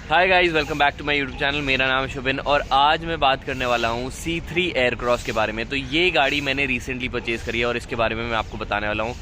Hi guys, welcome back to my YouTube channel. मेरा नाम है शुभिन और आज मैं बात करने वाला हूँ C3 एयरक्रॉस के बारे में। तो ये गाड़ी मैंने रिसेंटली परचेज़ करी है और इसके बारे में मैं आपको बताने वाला हूँ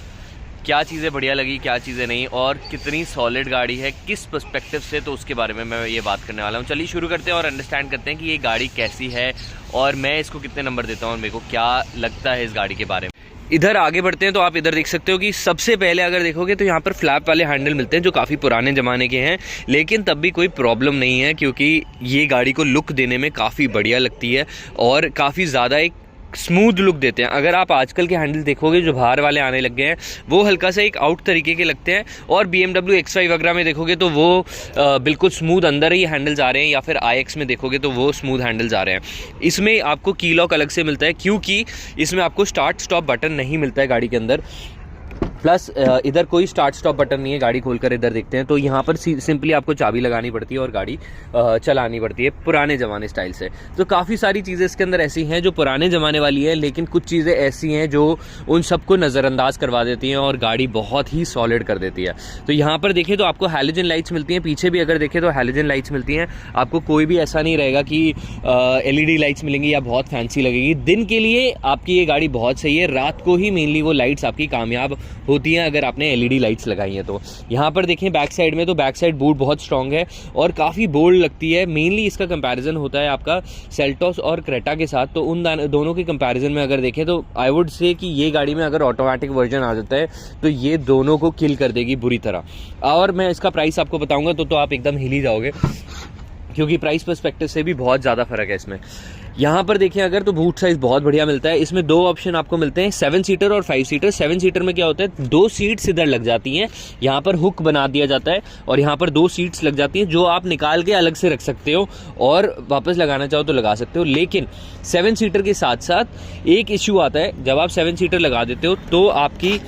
क्या चीज़ें बढ़िया लगी, क्या चीज़ें नहीं, और कितनी सॉलिड गाड़ी है, किस पर्सपेक्टिव से, तो उसके बारे में मैं ये बात करने वाला हूँ। चलिए शुरू करते हैं और अंडरस्टैंड करते हैं कि ये गाड़ी कैसी है और मैं इसको कितने नंबर देता हूँ और मेरे को क्या लगता है इस गाड़ी के बारे में। इधर आगे बढ़ते हैं तो आप इधर देख सकते हो कि सबसे पहले अगर देखोगे तो यहाँ पर फ्लैप वाले हैंडल मिलते हैं जो काफ़ी पुराने ज़माने के हैं, लेकिन तब भी कोई प्रॉब्लम नहीं है क्योंकि ये गाड़ी को लुक देने में काफ़ी बढ़िया लगती है और काफ़ी ज़्यादा एक स्मूथ लुक देते हैं। अगर आप आजकल के हैंडल देखोगे जो बाहर वाले आने लग गए हैं वो हल्का सा एक आउट तरीके के लगते हैं, और BMW X5 वगैरह में देखोगे तो वो बिल्कुल स्मूथ अंदर ही हैंडल्स आ रहे हैं, या फिर iX में देखोगे तो वो स्मूथ हैंडल्स आ रहे हैं। इसमें आपको की लॉक अलग से मिलता है क्योंकि इसमें आपको स्टार्ट स्टॉप बटन नहीं मिलता है गाड़ी के अंदर। प्लस इधर कोई स्टार्ट स्टॉप बटन नहीं है। गाड़ी खोलकर इधर देखते हैं तो यहाँ पर सिंपली आपको चाबी लगानी पड़ती है और गाड़ी चलानी पड़ती है पुराने ज़माने स्टाइल से। तो काफ़ी सारी चीज़ें इसके अंदर ऐसी हैं जो पुराने ज़माने वाली है, लेकिन कुछ चीज़ें ऐसी हैं जो उन सबको नज़रअंदाज करवा देती हैं और गाड़ी बहुत ही सॉलिड कर देती है। तो यहाँ पर देखें तो आपको हैलोजन लाइट्स मिलती हैं, पीछे भी अगर देखें तो हैलोजन लाइट्स मिलती हैं। आपको कोई भी ऐसा नहीं रहेगा कि LED लाइट्स मिलेंगी या बहुत फैंसी लगेगी। दिन के लिए आपकी ये गाड़ी बहुत सही है, रात को ही मेनली वो लाइट्स आपकी कामयाब होती हैं अगर आपने LED लाइट्स लगाई हैं तो। यहाँ पर देखें बैक साइड में तो बैक साइड बूट बहुत स्ट्रॉन्ग है और काफ़ी बोल्ड लगती है। मेनली इसका कंपैरिजन होता है आपका सेल्टोस और क्रेटा के साथ, तो उन दोनों के कंपैरिजन में अगर देखें तो आई वुड से कि ये गाड़ी में अगर ऑटोमेटिक वर्जन आ जाता है तो ये दोनों को किल कर देगी बुरी तरह। और मैं इसका प्राइस आपको बताऊँगा तो आप एकदम हिल ही जाओगे क्योंकि प्राइस पर्सपेक्टिव से भी बहुत ज़्यादा फर्क है इसमें। यहाँ पर देखें अगर तो बूट साइज़ बहुत बढ़िया मिलता है। इसमें दो ऑप्शन आपको मिलते हैं, 7 सीटर और 5 सीटर। 7 सीटर में क्या होता है, 2 सीट्स इधर लग जाती हैं, यहाँ पर हुक बना दिया जाता है और यहाँ पर 2 सीट्स लग जाती हैं जो आप निकाल के अलग से रख सकते हो और वापस लगाना चाहो तो लगा सकते हो। लेकिन 7 सीटर के साथ साथ एक इश्यू आता है, जब आप 7 सीटर लगा देते हो तो आपकी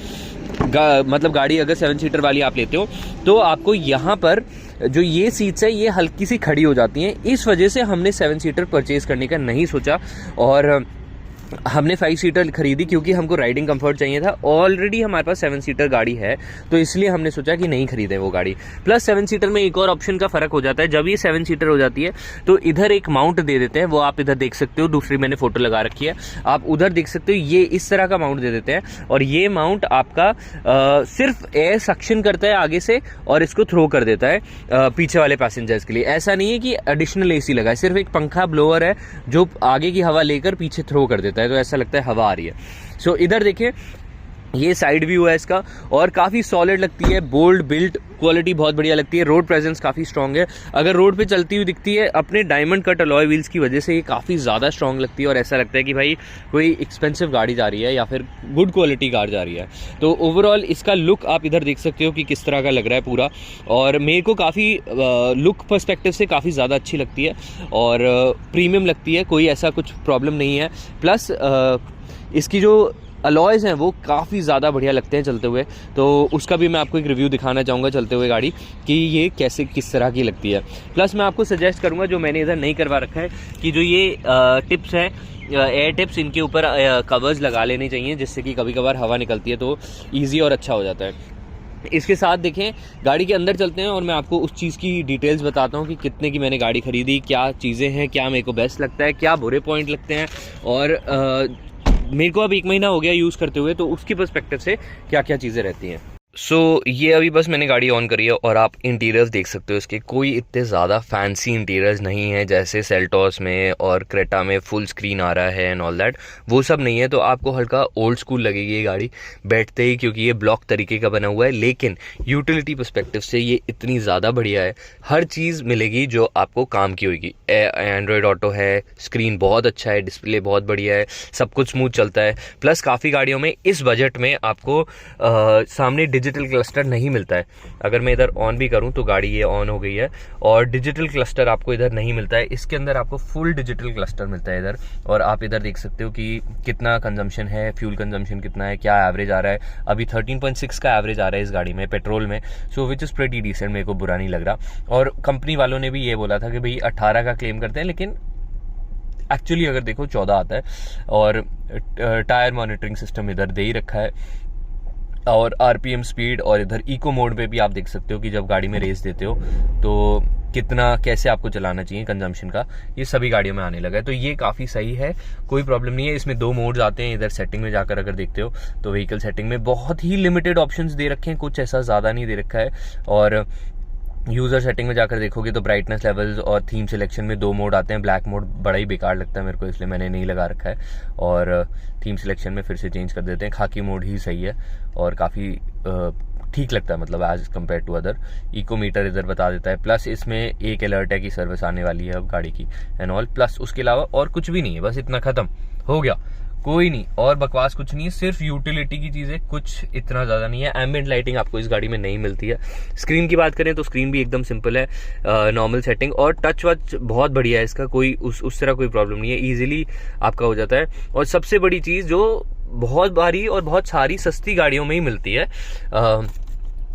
मतलब गाड़ी अगर 7 सीटर वाली आप लेते हो तो आपको यहाँ पर जो ये सीट्स है ये हल्की सी खड़ी हो जाती हैं। इस वजह से हमने 7 सीटर परचेज़ करने का नहीं सोचा और हमने 5 सीटर खरीदी क्योंकि हमको राइडिंग कंफर्ट चाहिए था। ऑलरेडी हमारे पास 7 सीटर गाड़ी है तो इसलिए हमने सोचा कि नहीं खरीदें वो गाड़ी। प्लस 7 सीटर में एक और ऑप्शन का फ़र्क हो जाता है, जब ये 7 सीटर हो जाती है तो इधर एक माउंट दे देते हैं, वो आप इधर देख सकते हो, दूसरी मैंने फोटो लगा रखी है, आप उधर देख सकते हो। ये इस तरह का माउंट दे देते हैं और ये माउंट आपका सिर्फ एयर सक्शन करता है आगे से और इसको थ्रो कर देता है पीछे वाले पैसेंजर्स के लिए। ऐसा नहीं है कि एडिशनल AC लगा है, सिर्फ एक पंखा ब्लोअर है जो आगे की हवा लेकर पीछे थ्रो कर देता है, तो ऐसा लगता है हवा आ रही है। सो इधर देखिए ये साइड व्यू है इसका और काफ़ी सॉलिड लगती है, बोल्ड बिल्ट क्वालिटी बहुत बढ़िया लगती है। रोड प्रेजेंस काफ़ी स्ट्रॉन्ग है, अगर रोड पे चलती हुई दिखती है अपने डायमंड कट अलॉय व्हील्स की वजह से ये काफ़ी ज़्यादा स्ट्रॉन्ग लगती है और ऐसा लगता है कि भाई कोई एक्सपेंसिव गाड़ी जा रही है या फिर गुड क्वालिटी कार जा रही है। तो ओवरऑल इसका लुक आप इधर देख सकते हो कि किस तरह का लग रहा है पूरा, और मेरे को काफ़ी लुक पर्सपेक्टिव से काफ़ी ज़्यादा अच्छी लगती है और प्रीमियम लगती है, कोई ऐसा कुछ प्रॉब्लम नहीं है। प्लस इसकी जो अलॉयज़ हैं वो काफ़ी ज़्यादा बढ़िया लगते हैं चलते हुए, तो उसका भी मैं आपको एक रिव्यू दिखाना चाहूँगा चलते हुए गाड़ी कि ये कैसे किस तरह की लगती है। प्लस मैं आपको सजेस्ट करूँगा, जो मैंने इधर नहीं करवा रखा है, कि जो ये टिप्स हैं एयर टिप्स, इनके ऊपर कवर्स लगा लेने चाहिए जिससे कि कभी कभार हवा निकलती है तो ईजी और अच्छा हो जाता है। इसके साथ देखें गाड़ी के अंदर चलते हैं और मैं आपको उस चीज़ की डिटेल्स बताता हूँ कि कितने की मैंने गाड़ी खरीदी, क्या चीज़ें हैं, क्या मेरे को बेस्ट लगता है, क्या बुरे पॉइंट लगते हैं, और मेरे को अब 1 महीना हो गया यूज़ करते हुए, तो उसकी पर्सपेक्टिव से क्या क्या चीज़ें रहती हैं। ये अभी बस मैंने गाड़ी ऑन करी है और आप इंटीरियर्स देख सकते हो इसके। कोई इतने ज़्यादा फैंसी इंटीरियर्स नहीं है जैसे सेल्टोस में और क्रेटा में फुल स्क्रीन आ रहा है एंड ऑल दैट, वो सब नहीं है। तो आपको हल्का ओल्ड स्कूल लगेगी ये गाड़ी बैठते ही क्योंकि ये ब्लॉक तरीके का बना हुआ है, लेकिन यूटिलिटी पर्सपेक्टिव से ये इतनी ज़्यादा बढ़िया है, हर चीज़ मिलेगी जो आपको काम की होगी। एंड्रॉयड ऑटो है, स्क्रीन बहुत अच्छा है, डिस्प्ले बहुत बढ़िया है, सब कुछ स्मूथ चलता है। प्लस काफ़ी गाड़ियों में इस बजट में आपको सामने डिजिटल क्लस्टर नहीं मिलता है। अगर मैं इधर ऑन भी करूं तो गाड़ी ये ऑन हो गई है और डिजिटल क्लस्टर आपको इधर नहीं मिलता है। इसके अंदर आपको फुल डिजिटल क्लस्टर मिलता है इधर, और आप इधर देख सकते हो कि कितना कंजम्पशन है, फ्यूल कंजम्पशन कितना है, क्या एवरेज आ रहा है। अभी 13.6 का एवरेज आ रहा है इस गाड़ी में पेट्रोल में, सो विच इज़ प्रेटी डिसेंट, मेरे को बुरा नहीं लग रहा। और कंपनी वालों ने भी ये बोला था कि भाई 18 का क्लेम करते हैं, लेकिन एक्चुअली अगर देखो 14 आता है। और टायर मॉनिटरिंग सिस्टम इधर दे ही रखा है और RPM स्पीड, और इधर इको मोड पे भी आप देख सकते हो कि जब गाड़ी में रेस देते हो तो कितना कैसे आपको चलाना चाहिए कंजम्पशन का, ये सभी गाड़ियों में आने लगा है। तो ये काफ़ी सही है, कोई प्रॉब्लम नहीं है। इसमें 2 मोड्स आते हैं। इधर सेटिंग में जाकर अगर देखते हो तो व्हीकल सेटिंग में बहुत ही लिमिटेड ऑप्शंस दे रखे हैं, कुछ ऐसा ज़्यादा नहीं दे रखा है। और यूज़र सेटिंग में जाकर देखोगे तो ब्राइटनेस लेवल्स और थीम सिलेक्शन में 2 मोड आते हैं। ब्लैक मोड बड़ा ही बेकार लगता है मेरे को, इसलिए मैंने नहीं लगा रखा है। और थीम सिलेक्शन में फिर से चेंज कर देते हैं, खाकी मोड ही सही है और काफ़ी ठीक लगता है, मतलब as compare to other. Eco meter इधर बता देता है, प्लस इसमें एक अलर्ट है कि सर्विस आने वाली है अब गाड़ी की एंड ऑल। प्लस उसके अलावा और कुछ भी नहीं है, बस इतना खत्म हो गया, कोई नहीं और बकवास कुछ नहीं है, सिर्फ यूटिलिटी की चीज़ें, कुछ इतना ज़्यादा नहीं है। एम्बिएंट लाइटिंग आपको इस गाड़ी में नहीं मिलती है। स्क्रीन की बात करें तो स्क्रीन भी एकदम सिंपल है, नॉर्मल सेटिंग, और टच वच बहुत बढ़िया है इसका, कोई उस तरह कोई प्रॉब्लम नहीं है, ईजिली आपका हो जाता है। और सबसे बड़ी चीज़ जो बहुत भारी और बहुत सारी सस्ती गाड़ियों में ही मिलती है,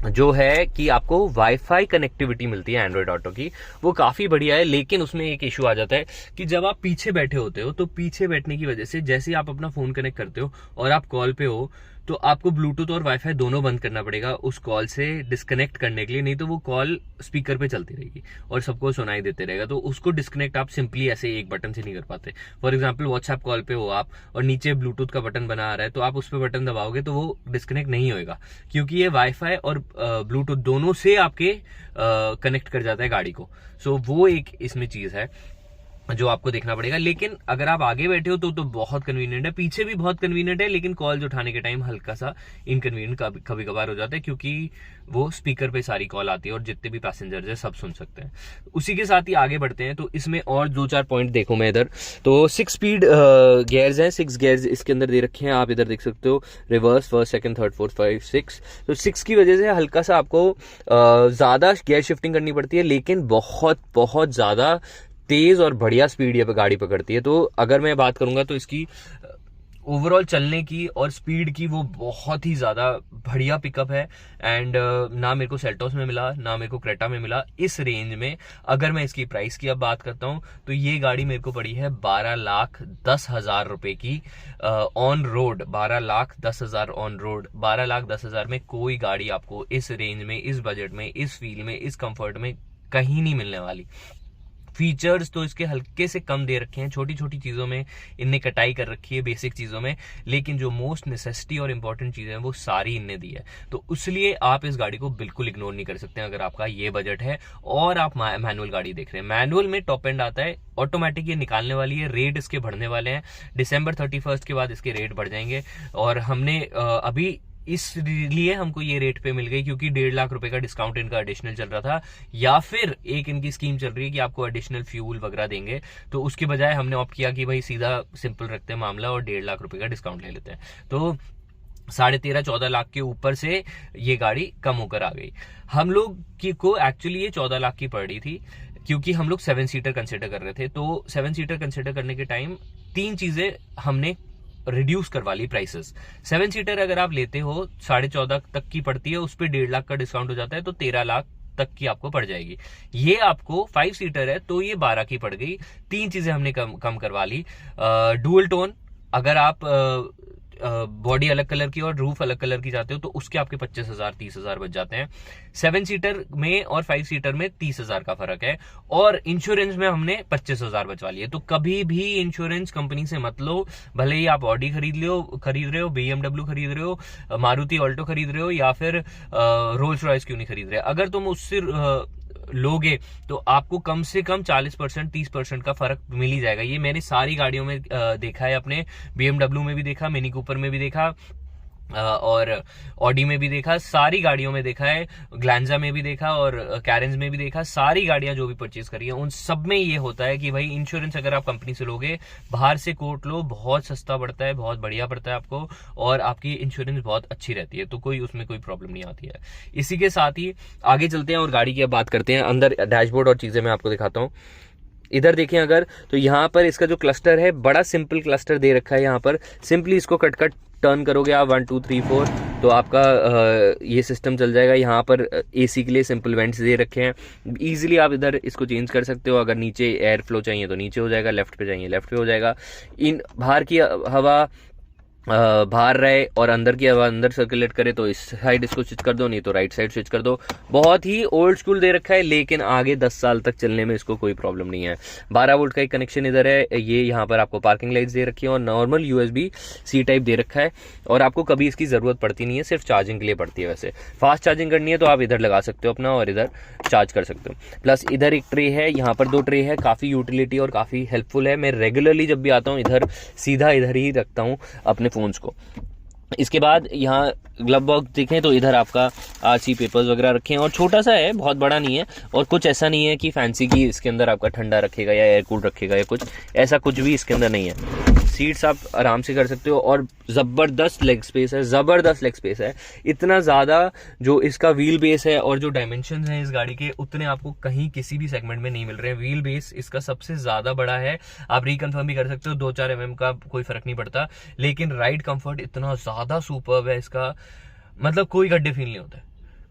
जो है कि आपको वाईफाई कनेक्टिविटी मिलती है एंड्रॉयड ऑटो की, वो काफ़ी बढ़िया है। लेकिन उसमें एक इशू आ जाता है कि जब आप पीछे बैठे होते हो तो पीछे बैठने की वजह से जैसे ही आप अपना फ़ोन कनेक्ट करते हो और आप कॉल पे हो तो आपको ब्लूटूथ और वाईफाई दोनों बंद करना पड़ेगा उस कॉल से डिस्कनेक्ट करने के लिए, नहीं तो वो कॉल स्पीकर पे चलती रहेगी और सबको सुनाई देते रहेगा। तो उसको डिस्कनेक्ट आप सिंपली ऐसे एक बटन से नहीं कर पाते। फॉर एग्जाम्पल व्हाट्सएप कॉल पे हो आप और नीचे ब्लूटूथ का बटन बना आ रहा है, तो आप उस पर बटन दबाओगे तो वो डिस्कनेक्ट नहीं होएगा, क्योंकि ये वाईफाई और ब्लूटूथ दोनों से आपके कनेक्ट कर जाता है गाड़ी को। सो वो एक इसमें चीज़ है जो आपको देखना पड़ेगा। लेकिन अगर आप आगे बैठे हो तो बहुत कन्वीनियंट है, पीछे भी बहुत कन्वीनियंट है, लेकिन कॉल्स उठाने के टाइम हल्का सा इनकन्वीनियंट कभी कभार हो जाता है, क्योंकि वो स्पीकर पे सारी कॉल आती है और जितने भी पैसेंजर्स है सब सुन सकते हैं। उसी के साथ ही आगे बढ़ते हैं, तो इसमें और 2-4 पॉइंट देखो मैं इधर, तो 6 स्पीड गियर्स हैं, 6 गियर्स इसके अंदर दे रखे हैं, आप इधर देख सकते हो, reverse, first, second, third, fourth, 5, 6। तो 6 की वजह से हल्का सा आपको ज़्यादा गियर शिफ्टिंग करनी पड़ती है, लेकिन बहुत बहुत ज़्यादा तेज और बढ़िया स्पीड ये गाड़ी पकड़ती है। तो अगर मैं बात करूंगा तो इसकी ओवरऑल चलने की और स्पीड की वो बहुत ही ज़्यादा बढ़िया पिकअप है। एंड ना मेरे को सेल्टोस में मिला, ना मेरे को क्रेटा में मिला इस रेंज में। अगर मैं इसकी प्राइस की अब बात करता हूँ तो ये गाड़ी मेरे को पड़ी है 12,10,000 रुपए की ऑन रोड। 12,10,000 on road. 12,10,000 में कोई गाड़ी आपको इस रेंज में, इस बजट में, इस फील में, इस कंफर्ट में कहीं नहीं मिलने वाली। फीचर्स तो इसके हल्के से कम दे रखे हैं, छोटी छोटी चीज़ों में इनने कटाई कर रखी है, बेसिक चीज़ों में, लेकिन जो मोस्ट नेसेसिटी और इंपॉर्टेंट चीज़ें हैं वो सारी इनने दी है। तो इसलिए आप इस गाड़ी को बिल्कुल इग्नोर नहीं कर सकते अगर आपका ये बजट है और आप मैनुअल गाड़ी देख रहे हैं। मैनुअल में टॉप एंड आता है, ऑटोमेटिक ये निकालने वाली है, रेट इसके बढ़ने वाले हैं। December 31 के बाद इसके रेट बढ़ जाएंगे और हमने अभी इसलिए हमको ये रेट पे मिल गई क्योंकि 1.5 लाख रुपए का डिस्काउंट इनका एडिशनल चल रहा था, या फिर एक इनकी स्कीम चल रही है कि आपको एडिशनल फ्यूल वगैरह देंगे। तो उसके बजाय हमने ऑप्ट किया कि भाई सीधा सिंपल रखते हैं मामला और 1.5 लाख रुपए का डिस्काउंट ले लेते हैं। तो 13.5-14 लाख के ऊपर से ये गाड़ी कम होकर आ गई। हम लोग को एक्चुअली ये 14 लाख की पड़ रही थी, क्योंकि हम लोग 7 सीटर कंसिडर कर रहे थे। तो 7 सीटर कंसिडर करने के टाइम 3 चीजें हमने रिड्यूस करवा ली प्राइसेस। 7 सीटर अगर आप लेते हो 14.5 तक की पड़ती है, उस पर 1.5 लाख का डिस्काउंट हो जाता है, तो 13 लाख तक की आपको पड़ जाएगी। ये आपको 5 सीटर है तो ये 12 की पड़ गई। 3 चीजें हमने कम करवा ली। डुअल टोन, अगर आप बॉडी अलग कलर की और रूफ अलग कलर की जाते हो तो उसके आपके 25,000-30,000 बच जाते हैं। 7 सीटर में और 5 सीटर में 30,000 का फर्क है। और इंश्योरेंस में हमने 25,000 बचवा लिए। तो कभी भी इंश्योरेंस कंपनी से मत लो, भले ही आप ऑडी खरीद रहे हो, BMW खरीद रहे हो, मारुति ऑल्टो खरीद रहे हो, या फिर रोल्स रॉयस क्यों नहीं खरीद रहे। अगर तुम उससे लोगे तो आपको कम से कम 40%, 30% का फर्क मिल ही जाएगा। ये मैंने सारी गाड़ियों में देखा है, अपने BMW में भी देखा, मिनी कूपर में भी देखा, और ऑडी में भी देखा, सारी गाड़ियों में देखा है, ग्लैंजा में भी देखा और कैरेंज में भी देखा। सारी गाड़ियां जो भी परचेज करी है उन सब में ये होता है कि भाई इंश्योरेंस अगर आप कंपनी से लोगे, बाहर से कोट लो, बहुत सस्ता पड़ता है, बहुत बढ़िया पड़ता है आपको, और आपकी इंश्योरेंस बहुत अच्छी रहती है, तो उसमें कोई प्रॉब्लम नहीं आती है। इसी के साथ ही आगे चलते हैं और गाड़ी की अब बात करते हैं। अंदर डैशबोर्ड और चीजें मैं आपको दिखाता हूँ। इधर देखें अगर, तो यहाँ पर इसका जो क्लस्टर है, बड़ा सिंपल क्लस्टर दे रखा है। यहाँ पर सिंपली इसको कट टर्न करोगे आप 1 2 3 4 तो आपका ये सिस्टम चल जाएगा। यहाँ पर AC के लिए सिंपल वेंट्स दे रखे हैं, इजीली आप इधर इसको चेंज कर सकते हो। अगर नीचे एयर फ्लो चाहिए तो नीचे हो जाएगा, लेफ्ट पे चाहिए लेफ्ट पे हो जाएगा। इन बाहर की हवा बाहर रहे और अंदर की हवा अंदर सर्कुलेट करे तो इस साइड इसको स्विच कर दो, नहीं तो राइट साइड स्विच कर दो। बहुत ही ओल्ड स्कूल दे रखा है, लेकिन आगे 10 साल तक चलने में इसको कोई प्रॉब्लम नहीं है। 12 वोल्ट का एक कनेक्शन इधर है, ये यहाँ पर आपको पार्किंग लाइट्स दे रखी है और नॉर्मल USB-C टाइप दे रखा है, और आपको कभी इसकी ज़रूरत पड़ती नहीं है, सिर्फ चार्जिंग के लिए पड़ती है। वैसे फास्ट चार्जिंग करनी है तो आप इधर लगा सकते हो अपना और इधर चार्ज कर सकते हो। प्लस इधर एक ट्रे है, यहाँ पर 2 ट्रे है, काफ़ी यूटिलिटी और काफ़ी हेल्पफुल है। मैं रेगुलरली जब भी आता हूँ इधर सीधा इधर ही रखता हूँ अपने फ़ोन्स को। इसके बाद यहाँ ग्लव बॉक्स देखें तो इधर आपका RC पेपर्स वगैरह रखे हैं, और छोटा सा है, बहुत बड़ा नहीं है, और कुछ ऐसा नहीं है कि फैंसी की इसके अंदर आपका ठंडा रखेगा या एयर कूल रखेगा या कुछ ऐसा कुछ भी इसके अंदर नहीं है। सीट्स आप आराम से कर सकते हो और ज़बरदस्त लेग स्पेस है, ज़बरदस्त लेग स्पेस है। इतना ज़्यादा जो इसका व्हील बेस है और जो डायमेंशंस हैं इस गाड़ी के, उतने आपको कहीं किसी भी सेगमेंट में नहीं मिल रहे हैं। व्हील बेस इसका सबसे ज़्यादा बड़ा है, आप रिकन्फर्म भी कर सकते हो, 2-4 mm का कोई फर्क नहीं पड़ता। लेकिन राइड कंफर्ट इतना ज़्यादा सुपर्ब है इसका, मतलब कोई गड्ढे फील नहीं होते,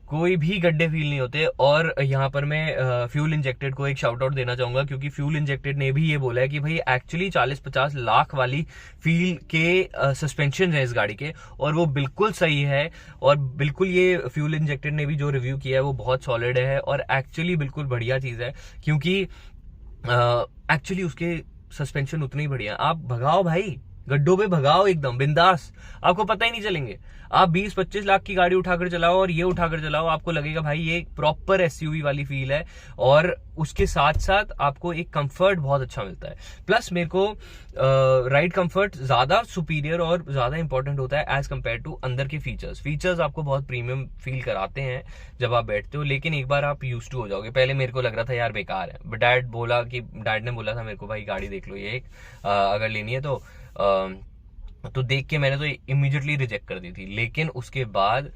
कोई भी गड्ढे फील नहीं होते। और यहाँ पर मैं फ्यूल इंजेक्टेड को एक शाउट आउट देना चाहूंगा, क्योंकि फ्यूल इंजेक्टेड ने भी ये बोला है कि भाई एक्चुअली 40-50 लाख वाली फील के सस्पेंशन है इस गाड़ी के, और वो बिल्कुल सही है। और बिल्कुल ये फ्यूल इंजेक्टेड ने भी जो रिव्यू किया है वो बहुत सॉलिड है और एक्चुअली बिल्कुल बढ़िया चीज़ है, क्योंकि एक्चुअली उसके सस्पेंशन उतने ही बढ़िया। आप भगाओ भाई, गड्ढों पे भगाओ एकदम बिंदास, आपको पता ही नहीं चलेंगे। आप 20-25 लाख की गाड़ी उठाकर चलाओ और ये उठाकर चलाओ, आपको लगेगा भाई ये प्रॉपर SUV वाली फील है, और उसके साथ साथ आपको एक कंफर्ट बहुत अच्छा मिलता है। प्लस मेरे को राइड कंफर्ट ज्यादा सुपीरियर और ज्यादा इंपॉर्टेंट होता है एज कंपेयर टू अंदर के फीचर्स आपको बहुत प्रीमियम फील कराते हैं जब आप बैठते हो, लेकिन एक बार आप यूज्ड टू हो जाओगे। पहले मेरे को लग रहा था यार बेकार है, बट डैड ने बोला था मेरे को भाई गाड़ी देख लो ये एक, अगर लेनी है तो देख के मैंने तो इमीडिएटली रिजेक्ट कर दी थी। लेकिन उसके बाद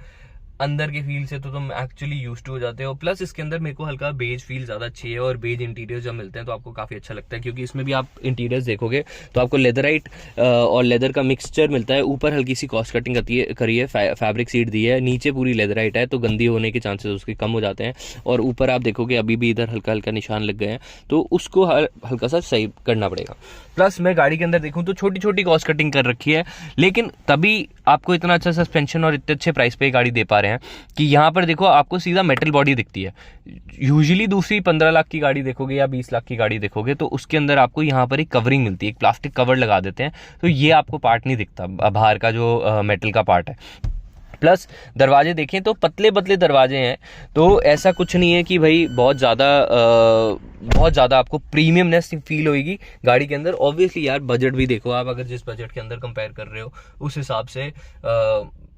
अंदर के फील से तो तुम एक्चुअली यूज्ड टू हो जाते हो। प्लस इसके अंदर मेरे को हल्का बेज फील ज्यादा अच्छी है, और बेज इंटीरियर जब मिलते हैं तो आपको काफी अच्छा लगता है, क्योंकि इसमें भी आप इंटीरियर्स देखोगे तो आपको लेदराइट और लेदर का मिक्सचर मिलता है। ऊपर हल्की सी कॉस्ट कटिंग करी है, फैब्रिक सीट दी है, नीचे पूरी लेदराइट है, तो गंदी होने के चांसेस उसके कम हो जाते हैं। और ऊपर आप देखोगे अभी भी इधर हल्का हल्का निशान लग गए हैं, तो उसको हल्का सा सही करना पड़ेगा। प्लस मैं गाड़ी के अंदर देखूं तो छोटी छोटी कॉस्ट कटिंग कर रखी है, लेकिन तभी आपको इतना अच्छा सस्पेंशन और इतने अच्छे प्राइस पे गाड़ी दे पा रहे हैं कि यहाँ पर देखो आपको सीधा मेटल बॉडी दिखती है। यूजुअली दूसरी 15 लाख की गाड़ी देखोगे या 20 लाख की गाड़ी देखोगे तो उसके अंदर आपको यहाँ पर एक कवरिंग मिलती है, एक प्लास्टिक कवर लगा देते हैं, तो ये आपको पार्ट नहीं दिखता बाहर का जो मेटल का पार्ट है। प्लस दरवाजे देखें तो पतले पतले दरवाजे हैं, तो ऐसा कुछ नहीं है कि भाई बहुत ज़्यादा आपको प्रीमियमनेस फील होगी गाड़ी के अंदर। ऑब्वियसली यार बजट भी देखो आप, अगर जिस बजट के अंदर कंपेयर कर रहे हो उस हिसाब से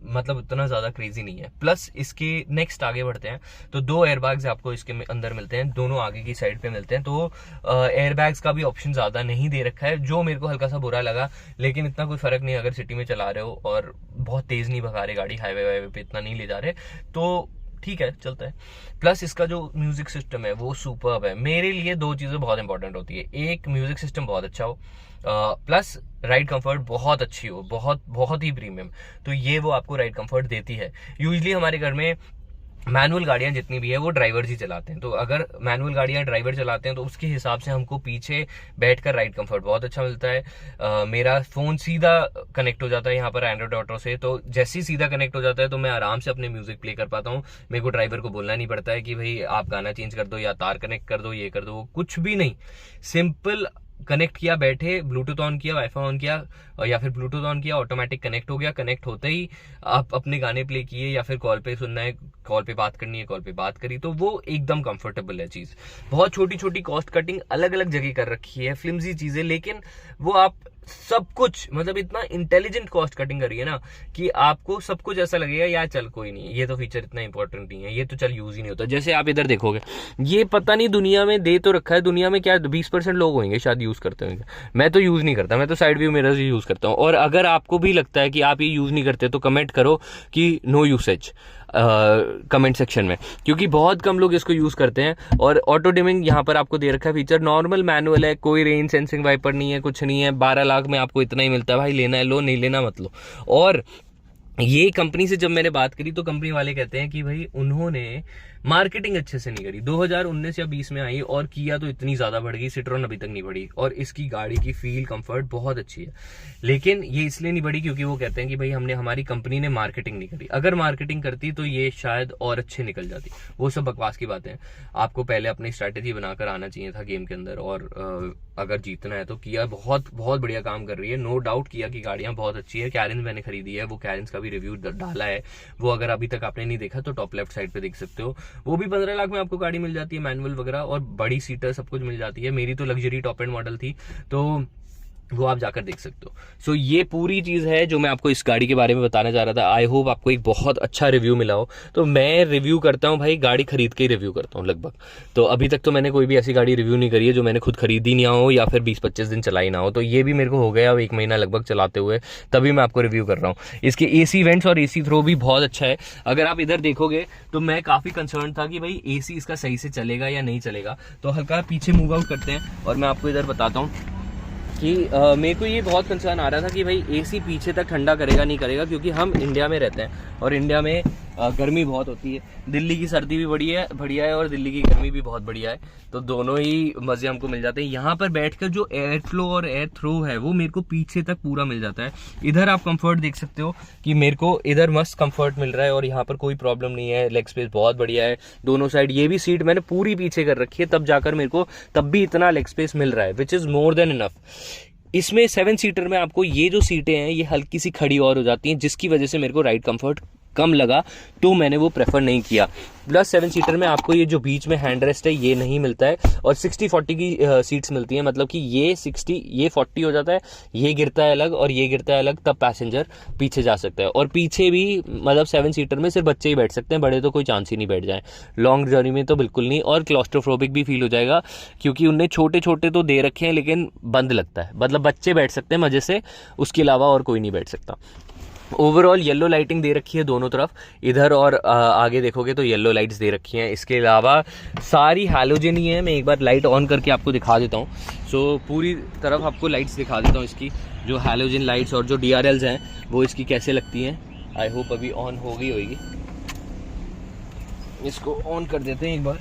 मतलब इतना ज़्यादा क्रेजी नहीं है। प्लस इसके नेक्स्ट आगे बढ़ते हैं तो 2 एयरबैग्स आपको इसके अंदर मिलते हैं, दोनों आगे की साइड पे मिलते हैं। तो एयरबैग्स का भी ऑप्शन ज़्यादा नहीं दे रखा है, जो मेरे को हल्का सा बुरा लगा, लेकिन इतना कोई फ़र्क नहीं अगर सिटी में चला रहे हो और बहुत तेज़ नहीं भगा रहे गाड़ी, हाईवे पे इतना नहीं ले जा रहे तो ठीक है, चलता है। प्लस इसका जो म्यूजिक सिस्टम है वो सुपर्ब है। मेरे लिए 2 चीज़ें बहुत इंपॉर्टेंट होती है, एक म्यूजिक सिस्टम बहुत अच्छा हो, प्लस राइड कंफर्ट बहुत अच्छी हो, बहुत ही प्रीमियम, तो ये वो आपको राइड कंफर्ट देती है। यूजुअली हमारे घर में मैनुअल गाड़ियां जितनी भी है वो ड्राइवर्स ही चलाते हैं, तो अगर मैनुअल गाड़ियां ड्राइवर चलाते हैं तो उसके हिसाब से हमको पीछे बैठकर राइड कंफर्ट बहुत अच्छा मिलता है। मेरा फोन सीधा कनेक्ट हो जाता है यहाँ पर एंड्रॉइड ऑटो से, तो जैसे ही सीधा कनेक्ट हो जाता है तो मैं आराम से अपने म्यूजिक प्ले कर पाता हूँ। मेरे को ड्राइवर को बोलना नहीं पड़ता है कि भाई आप गाना चेंज कर दो या तार कनेक्ट कर दो, ये कर दो, कुछ भी नहीं। सिंपल कनेक्ट किया, बैठे ब्लूटूथ ऑन किया, वाईफाई ऑन किया या फिर ब्लूटूथ ऑन किया, ऑटोमेटिक कनेक्ट हो गया। कनेक्ट होते ही आप अपने गाने प्ले किए, या फिर कॉल पे सुनना है, कॉल पे बात करनी है, कॉल पे बात करी, तो वो एकदम कंफर्टेबल है चीज। बहुत छोटी छोटी कॉस्ट कटिंग अलग अलग जगह कर रखी है, फ्लिमजी चीजें, लेकिन वो आप सब कुछ मतलब इतना इंटेलिजेंट कॉस्ट कटिंग करी है ना कि आपको सब कुछ ऐसा लगेगा यार चल कोई नहीं, ये तो फीचर इतना इंपॉर्टेंट नहीं है, ये तो चल यूज ही नहीं होता। जैसे आप इधर देखोगे ये पता नहीं दुनिया में दे तो रखा है, दुनिया में क्या 20% लोग होंगे शायद यूज करते होंगे, मैं तो यूज नहीं करता, मैं तो साइड व्यू मिरर्स ही यूज करता हूँ। और अगर आपको भी लगता है कि आप ये यूज नहीं करते तो कमेंट करो कि नो यूसेज कमेंट सेक्शन में, क्योंकि बहुत कम लोग इसको यूज करते हैं। और ऑटो डिमिंग यहाँ पर आपको दे रखा है फीचर, नॉर्मल मैनुअल है, कोई रेन सेंसिंग वाइपर नहीं है, कुछ नहीं है। 12 लाख में आपको इतना ही मिलता है भाई, लेना है लो, नहीं लेना मत लो। और ये कंपनी से जब मैंने बात करी तो कंपनी वाले कहते हैं कि भाई उन्होंने मार्केटिंग अच्छे से नहीं करी। 2019 या 20 में आई और किया तो इतनी ज्यादा बढ़ गई, सिट्रोन अभी तक नहीं बढ़ी। और इसकी गाड़ी की फील कंफर्ट बहुत अच्छी है, लेकिन ये इसलिए नहीं बढ़ी क्योंकि वो कहते हैं कि भाई हमारी कंपनी ने मार्केटिंग नहीं करी। अगर मार्केटिंग करती तो ये शायद और अच्छे निकल जाती। वो सब बकवास की बातें हैं। आपको पहले अपनी स्ट्रैटेजी बनाकर आना चाहिए था गेम के अंदर, और अगर जीतना है तो किया बहुत बहुत बढ़िया काम कर रही है। नो डाउट किया की गाड़ियां बहुत अच्छी है। कैरिन मैंने खरीदी है, वो कैरिन का भी रिव्यू डाला है, वो अगर अभी तक आपने नहीं देखा तो टॉप लेफ्ट साइड पे देख सकते हो। वो भी 15 लाख में आपको गाड़ी मिल जाती है, मैनुअल वगैरह और बड़ी सीटर सब कुछ मिल जाती है। मेरी तो लग्जरी टॉप एंड मॉडल थी, तो वो आप जाकर देख सकते हो। सो ये पूरी चीज है जो मैं आपको इस गाड़ी के बारे में बताने जा रहा था। आई होप आपको एक बहुत अच्छा रिव्यू मिला हो। तो मैं रिव्यू करता हूँ भाई, गाड़ी खरीद के ही रिव्यू करता हूँ लगभग। तो अभी तक तो मैंने कोई भी ऐसी गाड़ी रिव्यू नहीं करी है जो मैंने खुद खरीदी ना हो या फिर 20-25 दिन चलाई ना हो। तो ये भी मेरे को हो गया 1 महीना लगभग चलाते हुए, तभी मैं आपको रिव्यू कर रहा हूँ। इसके AC वेंट्स और AC थ्रो भी बहुत अच्छा है। अगर आप इधर देखोगे तो मैं काफी कंसर्न था कि भाई AC इसका सही से चलेगा या नहीं चलेगा। तो हल्का पीछे मूव आउट करते हैं और मैं आपको इधर बताता हूँ कि मेरे को ये बहुत कंसर्न आ रहा था कि भाई AC पीछे तक ठंडा करेगा नहीं करेगा, क्योंकि हम इंडिया में रहते हैं और इंडिया में गर्मी बहुत होती है। दिल्ली की सर्दी भी बढ़िया है और दिल्ली की गर्मी भी बहुत बढ़िया है, तो दोनों ही मजे हमको मिल जाते हैं। यहाँ पर बैठकर जो एयर फ्लो और एयर थ्रो है वो मेरे को पीछे तक पूरा मिल जाता है। इधर आप कंफर्ट देख सकते हो कि मेरे को इधर मस्त कंफर्ट मिल रहा है और यहाँ पर कोई प्रॉब्लम नहीं है। लेग स्पेस बहुत बढ़िया है दोनों साइड। ये भी सीट मैंने पूरी पीछे कर रखी है, तब जाकर मेरे को तब भी इतना लेग स्पेस मिल रहा है, which is more than enough. इसमें 7 सीटर में आपको ये जो सीटें हैं ये हल्की सी खड़ी और हो जाती हैं, जिसकी वजह से मेरे को राइड कंफर्ट कम लगा, तो मैंने वो प्रेफर नहीं किया। प्लस 7 सीटर में आपको ये जो बीच में हैंड रेस्ट है ये नहीं मिलता है, और 60-40 की सीट्स मिलती हैं, मतलब कि ये 60 ये 40 हो जाता है, ये गिरता है अलग और ये गिरता है अलग, तब पैसेंजर पीछे जा सकता है। और पीछे भी मतलब 7 सीटर में सिर्फ बच्चे ही बैठ सकते हैं, बड़े तो कोई चांस ही नहीं बैठ जाए। लॉन्ग जर्नी में तो बिल्कुल नहीं, और क्लॉस्ट्रोफोबिक भी फील हो जाएगा क्योंकि उनने छोटे छोटे तो दे रखे हैं लेकिन बंद लगता है, मतलब बच्चे बैठ सकते हैं मजे से, उसके अलावा और कोई नहीं बैठ सकता। ओवरऑल येलो लाइटिंग दे रखी है दोनों तरफ, इधर और आगे देखोगे तो येलो लाइट्स दे रखी हैं। इसके अलावा सारी हैलोजन ही है। मैं एक बार लाइट ऑन करके आपको दिखा देता हूँ। सो पूरी तरफ आपको लाइट्स दिखा देता हूँ, इसकी जो हैलोजन लाइट्स और जो DRLs हैं वो इसकी कैसे लगती हैं। आई होप अभी ऑन हो गई होगी। इसको ऑन कर देते हैं एक बार।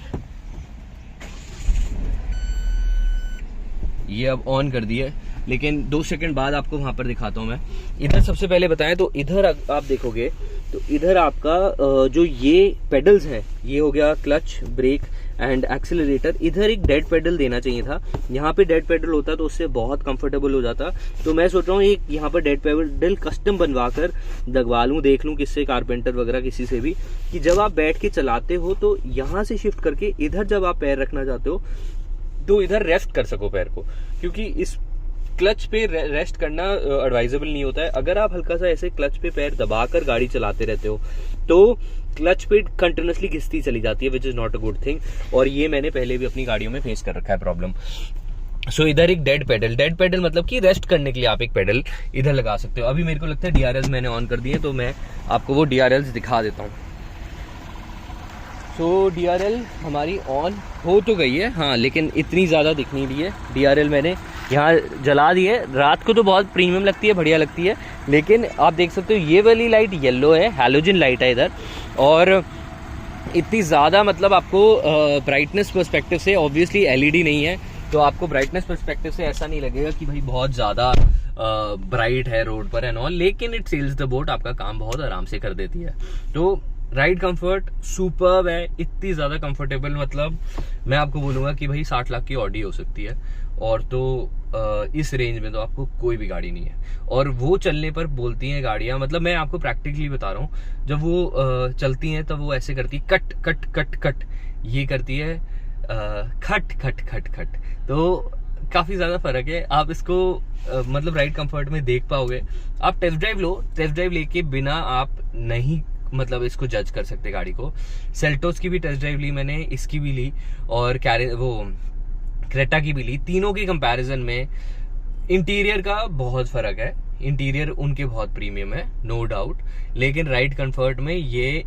ये अब ऑन कर दिया, लेकिन 2 सेकंड बाद आपको वहां पर दिखाता हूं मैं। इधर सबसे पहले बताएं तो इधर आप देखोगे तो इधर आपका जो ये पेडल्स हैं, ये हो गया क्लच, ब्रेक एंड एक्सेलरेटर। इधर एक डेड पेडल देना चाहिए था। यहाँ पे डेड पेडल होता तो उससे बहुत कंफर्टेबल हो जाता। तो मैं सोच रहा हूँ एक यहाँ पर डेड पेडल कस्टम बनवा कर लगवा लूँ, देख लूँ किससे, कारपेंटर वगैरह किसी से भी, कि जब आप बैठ के चलाते हो तो यहाँ से शिफ्ट करके इधर जब आप पैर रखना चाहते हो तो इधर रेस्ट कर सको पैर को, क्योंकि इस क्लच पे रेस्ट करना एडवाइजेबल नहीं होता है। अगर आप हल्का सा ऐसे क्लच पे पैर दबाकर गाड़ी चलाते रहते हो तो क्लच पे कंटिन्यूसली घिसती चली जाती है, which is not a good thing. और ये मैंने पहले भी अपनी गाड़ियों में फेस कर रखा है प्रॉब्लम। सो इधर एक डेड पेडल मतलब कि रेस्ट करने के लिए आप एक पेडल इधर लगा सकते हो। अभी मेरे को लगता है DRLs मैंने ऑन कर दिए, तो मैं आपको वो DRLs दिखा देता हूँ। सो DRL हमारी ऑन हो तो गई है, हाँ, लेकिन इतनी ज़्यादा दिख नहीं रही है। DRL मैंने यहाँ जला दी है। रात को तो बहुत प्रीमियम लगती है, बढ़िया लगती है, लेकिन आप देख सकते हो ये वाली लाइट येलो है, हैलोजन लाइट है इधर, और इतनी ज़्यादा मतलब आपको ब्राइटनेस पर्सपेक्टिव से, ऑब्वियसली LED नहीं है तो आपको ब्राइटनेस पर्सपेक्टिव से ऐसा नहीं लगेगा कि भाई बहुत ज़्यादा ब्राइट है रोड पर एंड ऑल, लेकिन इट सेल्स द बोट, आपका काम बहुत आराम से कर देती है। तो राइड कंफर्ट सुपर्ब है, इतनी ज़्यादा कंफर्टेबल, मतलब मैं आपको बोलूँगा कि भाई 60 लाख की ऑडी हो सकती है, और तो इस रेंज में तो आपको कोई भी गाड़ी नहीं है। और वो चलने पर बोलती हैं गाड़ियाँ, मतलब मैं आपको प्रैक्टिकली बता रहा हूँ, जब वो चलती हैं तब वो ऐसे करती, कट कट कट कट, ये करती है खट खट खट खट। तो काफ़ी ज़्यादा फ़र्क है। आप इसको मतलब राइड कंफर्ट में देख पाओगे। आप टेस्ट ड्राइव लो, टेस्ट ड्राइव लेके बिना आप नहीं मतलब इसको जज कर सकते गाड़ी को। सेल्टोस की भी टेस्ट ड्राइव ली मैंने, इसकी भी ली, और वो क्रेटा की भी ली। तीनों के कंपैरिजन में इंटीरियर का बहुत फर्क है, इंटीरियर उनके बहुत प्रीमियम है, नो डाउट, लेकिन राइड कंफर्ट में ये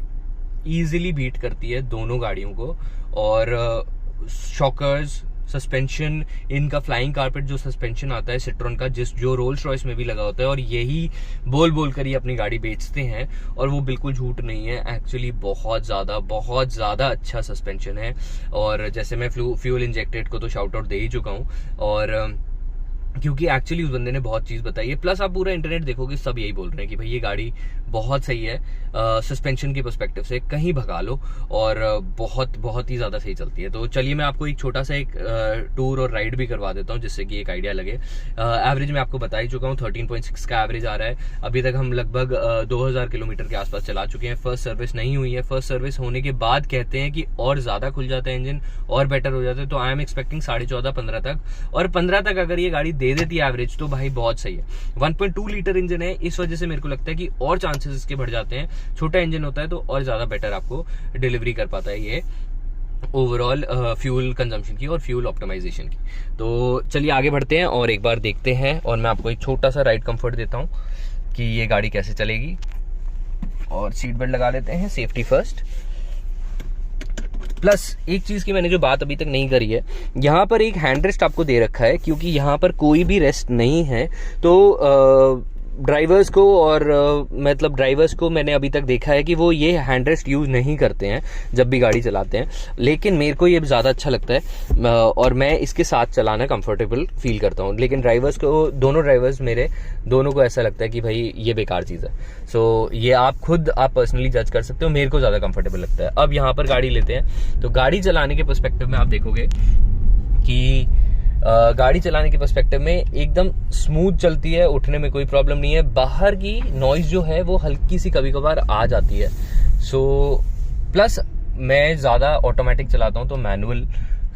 इजीली बीट करती है दोनों गाड़ियों को। और शॉकर्स, सस्पेंशन इनका फ्लाइंग कारपेट जो सस्पेंशन आता है सिट्रॉन का, जो रोल्स रॉयस में भी लगा होता है, और यही बोल बोल कर ये अपनी गाड़ी बेचते हैं, और वो बिल्कुल झूठ नहीं है। एक्चुअली बहुत ज़्यादा अच्छा सस्पेंशन है। और जैसे मैं फ्यूल इंजेक्टेड को तो शाउट आउट दे ही चुका हूँ, और क्योंकि एक्चुअली उस बंदे ने बहुत चीज़ बताई है। प्लस आप पूरा इंटरनेट देखोगे सब यही बोल रहे हैं कि भाई ये गाड़ी बहुत सही है, सस्पेंशन के पर्सपेक्टिव से कहीं भगा लो, और बहुत ही ज़्यादा सही चलती है। तो चलिए मैं आपको एक छोटा सा एक टूर और राइड भी करवा देता हूँ, जिससे कि एक आइडिया लगे। एवरेज मैं आपको बता ही चुका हूँ, 13.6 का एवरेज आ रहा है। अभी तक हम लगभग 2000 किलोमीटर के आसपास चला चुके हैं। फर्स्ट सर्विस नहीं हुई है। फर्स्ट सर्विस होने के बाद कहते हैं कि और ज़्यादा खुल जाता है इंजन, और बेटर हो जाता है। तो आई एम एक्सपेक्टिंग 14.5-15 तक, और 15 तक अगर ये गाड़ी दे देती है एवरेज तो भाई बहुत सही है। 1.2 लीटर इंजन है, इस वजह से मेरे को लगता है कि और चांसेस इसके बढ़ जाते हैं। छोटा इंजन होता है तो और ज्यादा बेटर आपको डिलीवरी कर पाता है ये ओवरऑल फ्यूल कंजम्पशन की और फ्यूल ऑप्टिमाइजेशन की। तो चलिए आगे बढ़ते हैं और एक बार देखते हैं, और मैं आपको एक छोटा सा राइड कंफर्ट देता हूँ कि ये गाड़ी कैसे चलेगी। और सीट बेल्ट लगा लेते हैं, सेफ्टी फर्स्ट। प्लस एक चीज़ की मैंने जो बात अभी तक नहीं करी है, यहाँ पर एक हैंड रेस्ट आपको दे रखा है, क्योंकि यहाँ पर कोई भी रेस्ट नहीं है। तो ड्राइवर्स को और मतलब ड्राइवर्स को मैंने अभी तक देखा है कि वो ये हैंड रेस्ट यूज़ नहीं करते हैं जब भी गाड़ी चलाते हैं, लेकिन मेरे को ये ज़्यादा अच्छा लगता है और मैं इसके साथ चलाना कंफर्टेबल फील करता हूँ। लेकिन ड्राइवर्स को, दोनों ड्राइवर्स मेरे दोनों को ऐसा लगता है कि भाई ये बेकार चीज़ है। सो ये आप पर्सनली जज कर सकते हो, मेरे को ज़्यादा कंफर्टेबल लगता है। अब यहाँ पर गाड़ी लेते हैं, तो गाड़ी चलाने के पर्सपेक्टिव में आप देखोगे कि गाड़ी चलाने के पर्सपेक्टिव में एकदम स्मूथ चलती है, उठने में कोई प्रॉब्लम नहीं है। बाहर की नॉइज जो है वो हल्की सी कभी कभार आ जाती है। सो प्लस मैं ज़्यादा ऑटोमेटिक चलाता हूँ, तो मैनुअल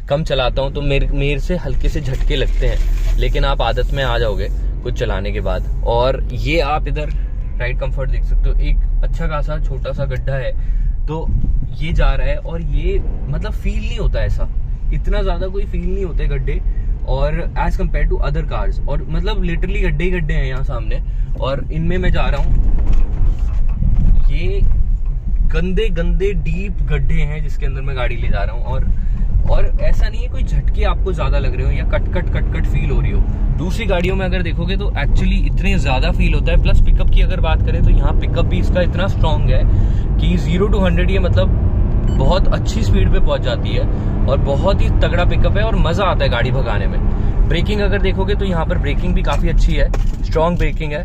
कम चलाता हूँ, तो मेरे से हल्के से झटके लगते हैं, लेकिन आप आदत में आ जाओगे कुछ चलाने के बाद। और ये आप इधर राइड कंफर्ट देख सकते हो, एक अच्छा खासा छोटा सा गड्ढा है, तो ये जा रहा है, और ये मतलब फील नहीं होता ऐसा, इतना ज़्यादा कोई फील नहीं होते गड्ढे, और as compare to other cars. और मतलब लिटरली गड्ढे ही गड्ढे हैं यहाँ सामने, और इनमें मैं जा रहा हूँ। ये गंदे गंदे डीप गड्ढे हैं जिसके अंदर मैं गाड़ी ले जा रहा हूँ, और ऐसा नहीं है कोई झटके आपको ज्यादा लग रहे हो या कट फील हो रही हो। दूसरी गाड़ियों में अगर देखोगे तो एक्चुअली इतने ज्यादा फील होता है। प्लस पिकअप की अगर बात करें तो यहाँ पिकअप भी इसका इतना स्ट्रांग है कि 0 to 100 ये मतलब बहुत अच्छी स्पीड पे पहुंच जाती है, और बहुत ही तगड़ा पिकअप है, और मजा आता है गाड़ी भगाने में। ब्रेकिंग अगर देखोगे तो यहाँ पर ब्रेकिंग भी काफी अच्छी है, स्ट्रांग ब्रेकिंग है।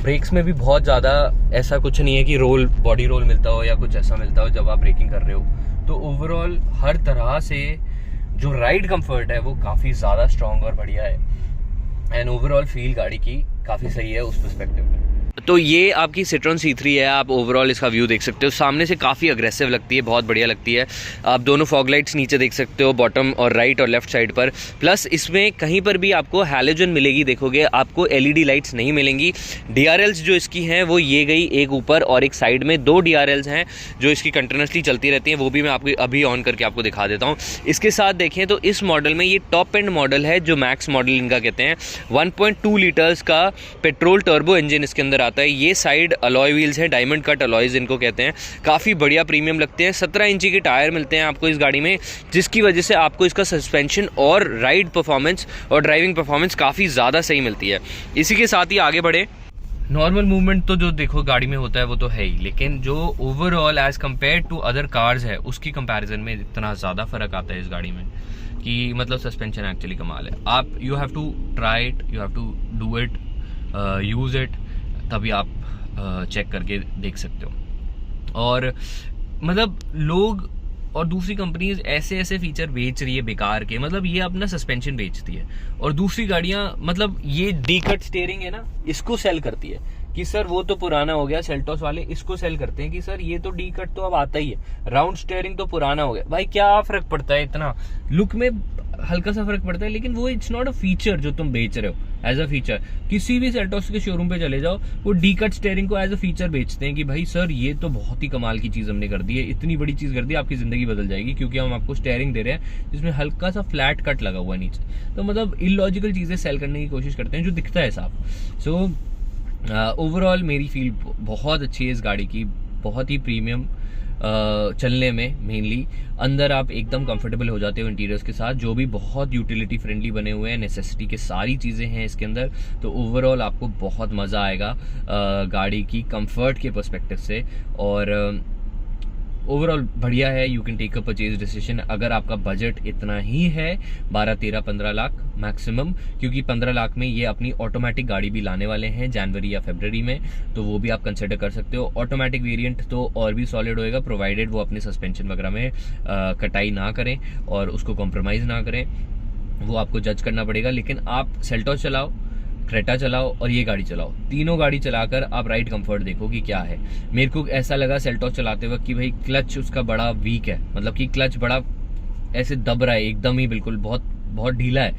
ब्रेक्स में भी बहुत ज्यादा ऐसा कुछ नहीं है कि बॉडी रोल मिलता हो या कुछ ऐसा मिलता हो जब आप ब्रेकिंग कर रहे हो। तो ओवरऑल हर तरह से जो राइड कंफर्ट है वो काफी ज्यादा स्ट्रांग और बढ़िया है, एंड ओवरऑल फील गाड़ी की काफी सही है उस पर्सपेक्टिव में। तो ये आपकी सिट्रॉन C3 है, आप ओवरऑल इसका व्यू देख सकते हो। सामने से काफ़ी अग्रेसिव लगती है, बहुत बढ़िया लगती है। आप दोनों फॉग लाइट्स नीचे देख सकते हो, बॉटम और राइट और लेफ्ट साइड पर। प्लस इसमें कहीं पर भी आपको हैलोजन मिलेगी, देखोगे आपको LED लाइट्स नहीं मिलेंगी। DRLs जो इसकी हैं वो ये गई, एक ऊपर और एक साइड में 2 DRLs हैं जो इसकी कंटिन्यूसली चलती रहती हैं, वो भी मैं आपको अभी ऑन करके आपको दिखा देता हूँ। इसके साथ देखें तो इस मॉडल में ये टॉप एंड मॉडल है, जो मैक्स मॉडल इनका कहते हैं। 1.2 लीटर्स का पेट्रोल टर्बो इंजन इसके अंदर आता है। ये साइड अलॉय व्हील्स हैं, डायमंड कट अलॉयज इनको कहते हैं, काफ़ी बढ़िया प्रीमियम लगते हैं। 17 इंची के टायर मिलते हैं आपको इस गाड़ी में, जिसकी वजह से आपको इसका सस्पेंशन और राइड परफॉर्मेंस और ड्राइविंग परफॉर्मेंस काफ़ी ज़्यादा सही मिलती है। इसी के साथ ही आगे बढ़े, नॉर्मल मूवमेंट तो जो देखो गाड़ी में होता है वो तो है ही, लेकिन जो overall as compare to other cars है उसकी कंपैरिजन में इतना ज़्यादा फ़र्क आता है इस गाड़ी में कि मतलब सस्पेंशन एक्चुअली कमाल है। आप you have to try it, you have to do it, use it, तभी आप चेक करके देख सकते हो। और मतलब लोग और दूसरी कंपनीज ऐसे ऐसे फीचर बेच रही है बेकार के, मतलब ये अपना सस्पेंशन बेचती है, और दूसरी गाड़ियां मतलब ये डी कट स्टीयरिंग है ना, इसको सेल करती है कि सर वो तो पुराना हो गया। सेल्टोस वाले इसको सेल करते हैं कि सर ये तो डी कट तो अब आता ही है, राउंड स्टीयरिंग तो पुराना हो गया। भाई क्या फर्क पड़ता है, इतना लुक में हल्का सा फर्क पड़ता है, लेकिन वो इट्स नॉट अ फीचर जो तुम बेच रहे हो एज अ फीचर। किसी भी सेल्टोस के शोरूम पे चले जाओ, वो डी कट स्टीयरिंग को एज अ फीचर बेचते हैं कि भाई सर ये तो बहुत ही कमाल की चीज हमने कर दी है, इतनी बड़ी चीज कर दी, आपकी जिंदगी बदल जाएगी, क्योंकि हम आपको स्टीयरिंग दे रहे हैं जिसमें हल्का सा फ्लैट कट लगा हुआ है नीचे। तो मतलब इलॉजिकल चीजें सेल करने की कोशिश करते हैं जो दिखता है साफ। सो ओवरऑल मेरी फील बहुत अच्छी है इस गाड़ी की, बहुत ही प्रीमियम चलने में मेनली। अंदर आप एकदम कंफर्टेबल हो जाते हो इंटीरियर्स के साथ, जो भी बहुत यूटिलिटी फ्रेंडली बने हुए हैं, नेसेसिटी के सारी चीज़ें हैं इसके अंदर। तो ओवरऑल आपको बहुत मज़ा आएगा गाड़ी की कंफर्ट के पर्सपेक्टिव से, और ओवरऑल बढ़िया है। You can take a purchase decision अगर आपका बजट इतना ही है, 12, 13, 15 लाख मैक्सिमम, क्योंकि 15 लाख में ये अपनी ऑटोमेटिक गाड़ी भी लाने वाले हैं जनवरी या फरवरी में, तो वो भी आप कंसिडर कर सकते हो। ऑटोमेटिक वेरिएंट तो और भी सॉलिड होएगा, प्रोवाइडेड वो अपने सस्पेंशन वगैरह में कटाई ना करें और उसको कॉम्प्रोमाइज़ ना करें, वो आपको जज करना पड़ेगा। लेकिन आप सेल्टॉस चलाओ, क्रेटा चलाओ और ये गाड़ी चलाओ, तीनों गाड़ी चलाकर आप राइड कंफर्ट देखो कि क्या है। मेरे को ऐसा लगा सेल्टॉस चलाते वक्त कि भाई क्लच उसका बड़ा वीक है, मतलब कि क्लच बड़ा ऐसे दब रहा है एकदम ही, बिल्कुल बहुत बहुत ढीला है,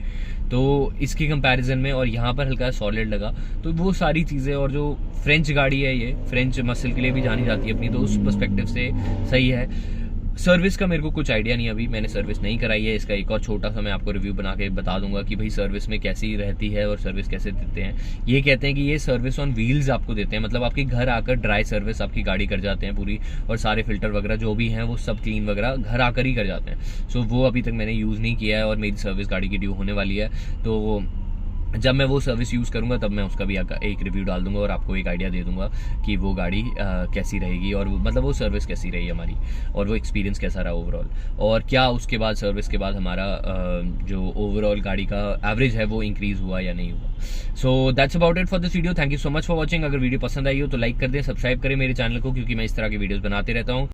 तो इसके कंपैरिजन में, और यहाँ पर हल्का सॉलिड लगा। तो वो सारी चीज़ें, और जो फ्रेंच गाड़ी है, ये फ्रेंच मसल के लिए भी जानी जाती है अपनी, तो उस पर्सपेक्टिव से सही है। सर्विस का मेरे को कुछ आइडिया नहीं, अभी मैंने सर्विस नहीं कराई है। इसका एक और छोटा सा मैं आपको रिव्यू बना के बता दूंगा कि भाई सर्विस में कैसी रहती है और सर्विस कैसे देते हैं। ये कहते हैं कि ये सर्विस ऑन व्हील्स आपको देते हैं, मतलब आपके घर आकर ड्राई सर्विस आपकी गाड़ी कर जाते हैं पूरी, और सारे फिल्टर वगैरह जो भी हैं वो सब क्लीन वगैरह घर आकर ही कर जाते हैं। सो वो अभी तक मैंने यूज़ नहीं किया है, और मेरी सर्विस गाड़ी की ड्यू होने वाली है, तो जब मैं वो सर्विस यूज़ करूंगा तब मैं उसका भी एक रिव्यू डाल दूंगा और आपको एक आइडिया दे दूंगा कि वो गाड़ी कैसी रहेगी, और मतलब वो सर्विस कैसी रही हमारी, और वो एक्सपीरियंस कैसा रहा ओवरऑल, और क्या उसके बाद सर्विस के बाद हमारा जो ओवरऑल गाड़ी का एवरेज है वो इंक्रीज़ हुआ या नहीं हुआ। So that's about it for this video. Thank you so much for watching. अगर वीडियो पसंद आई हो तो लाइक कर दें, सब्सक्राइब करें मेरे चैनल को, क्योंकि मैं इस तरह की वीडियोज़ बनाते रहता हूँ।